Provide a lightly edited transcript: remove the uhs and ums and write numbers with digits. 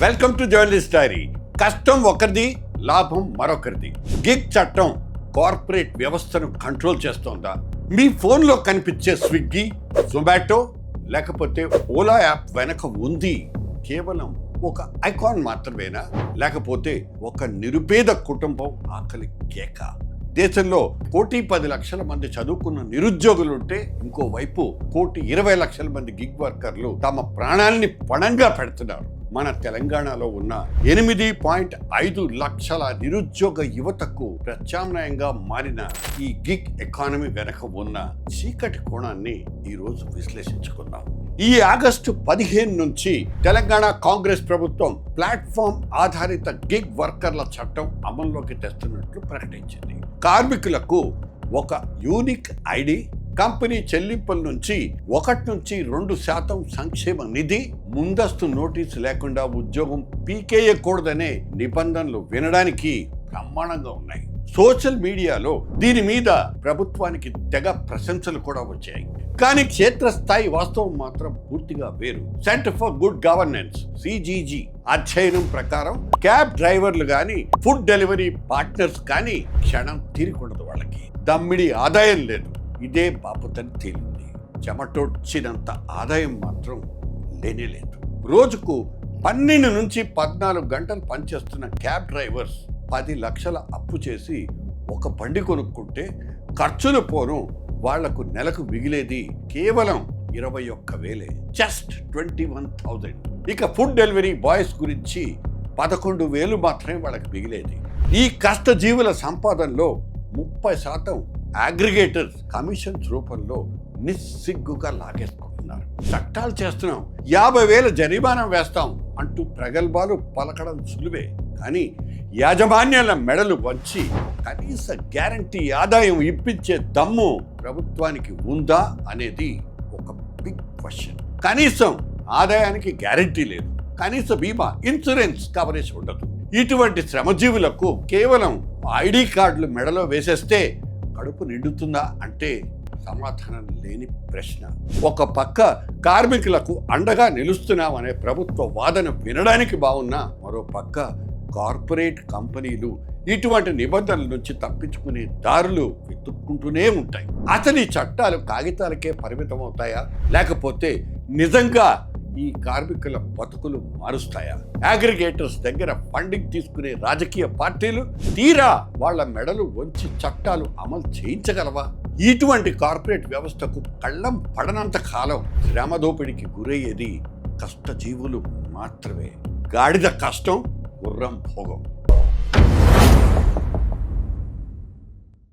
Welcome to journalist dairy. కష్టం ఒకరిది, లాభం మరొకరిది. గిగ్ చట్టం కార్పొరేట్ వ్యవస్థను కంట్రోల్ చేస్తోందా? మీ ఫోన్లో కనిపించే స్విగ్గీ, జొమాటో లేకపోతే ఓలా యాప్ వెనక ఉంది కేవలం ఒక ఐకాన్ మాత్రమేనా? లేకపోతే ఒక నిరుపేద కుటుంబం ఆకలి కేక? దేశంలో 1,10,00,000 మంది చదువుకున్న నిరుద్యోగులుంటే ఇంకోవైపు 1,20,00,000 మంది గిగ్ వర్కర్లు తమ ప్రాణాల్ని పణంగా పెడుతున్నారు. మన తెలంగాణలో ఉన్న 8.5 లక్షల నిరుద్యోగ యువతకు ప్రత్యామ్నాయంగా మారిన ఈ గిగ్ ఎకానమీ వెనక ఉన్న చీకటి కోణాన్ని ఈరోజు విశ్లేషించుకుందాం. ఈ ఆగస్టు 15 నుంచి తెలంగాణ కాంగ్రెస్ ప్రభుత్వం ప్లాట్ఫామ్ ఆధారిత గిగ్ వర్కర్ల చట్టం అమల్లోకి తెస్తున్నట్లు ప్రకటించింది. కార్మికులకు ఒక యూనిక్ ఐడి, కంపెనీ చెల్లింపుల నుంచి 1-2% సంక్షేమ నిధి, ముందస్తు నోటీసు లేకుండా ఉద్యోగం పీకేయకూడదనే నిబంధనలు వినడానికి బ్రహ్మాండంగా ఉన్నాయి. సోషల్ మీడియాలో దీని మీద ప్రభుత్వానికి తెగ ప్రశంసలు కూడా వచ్చాయి. కానీ క్షేత్రస్థాయి వాస్తవం మాత్రం పూర్తిగా వేరు. Centre for good governance (CGG) అధ్యయనం ప్రకారం క్యాబ్ డ్రైవర్లు కానీ, ఫుడ్ డెలివరీ పార్ట్నర్స్ కానీ క్షణం తీరికూడదు. వాళ్ళకి దమ్మిడి ఆదాయం లేదు. ఇదే బాపుతని తేలింది. చెమటొచ్చినంత ఆదాయం మాత్రం లేనేలేదు. రోజుకు 12 నుంచి 14 గంటలు పనిచేస్తున్న క్యాబ్ డ్రైవర్స్ 10 లక్షల అప్పు చేసి ఒక బండి కొనుక్కుంటే ఖర్చులు పోను వాళ్లకు నెలకు మిగిలేది కేవలం 21,000, జస్ట్ 21,000. ఇక ఫుడ్ డెలివరీ బాయ్స్ గురించి 11,000 మాత్రమే వాళ్ళకి మిగిలేది. ఈ కష్టజీవుల సంపాదనలో 30% అగ్రిగేటర్స్ కమిషన్స్ రూపంలో నిస్సిగ్గుగా లాగేసుకుంటున్నారు. చట్టాలు చేస్తున్నాం, 50,000 జరిమానా వేస్తాం అంటూ ప్రగల్భాలు పలకడం సులువే. కానీ యాజమాన్యాల మెడలు వంచి కనీస గ్యారంటీ ఆదాయం ఇప్పించే దమ్ము ప్రభుత్వానికి ఉందా అనేది ఒక బిగ్ క్వశ్చన్. కనీసం ఆదాయానికి గ్యారంటీ లేదు, కనీస బీమా ఇన్సూరెన్స్ కవరేజ్ ఉండదు. ఇటువంటి శ్రమజీవులకు కేవలం ఐడి కార్డులు మెడలో వేసేస్తే కడుపు నిండుతుందా అంటే సమాధానం లేని ప్రశ్న. ఒక పక్క కార్మికులకు అండగా నిలుస్తున్నామనే ప్రభుత్వ వాదన వినడానికి బాగున్నా, మరో పక్క కార్పొరేట్ కంపెనీలు ఇటువంటి నిబంధనల నుంచి తప్పించుకునే దారులు వెతుక్కుంటూనే ఉంటాయి. అసలు ఈ చట్టాలు కాగితాలకే పరిమితం అవుతాయా, లేకపోతే నిజంగా ఈ కార్మికుల బతుకులు మారుస్తాయా? అగ్రిగేటర్స్ దగ్గర ఫండింగ్ తీసుకునే రాజకీయ పార్టీలు తీరా వాళ్ళ మెడలు వంచి చట్టాలు అమలు చేయించగలవా? ఇటువంటి కార్పొరేట్ వ్యవస్థకు కళ్ళం పడనంత కాలం శ్రమ దోపిడికి గురయ్యేది కష్టజీవులు మాత్రమే. గాడిద కష్టం, గుర్రం భోగం.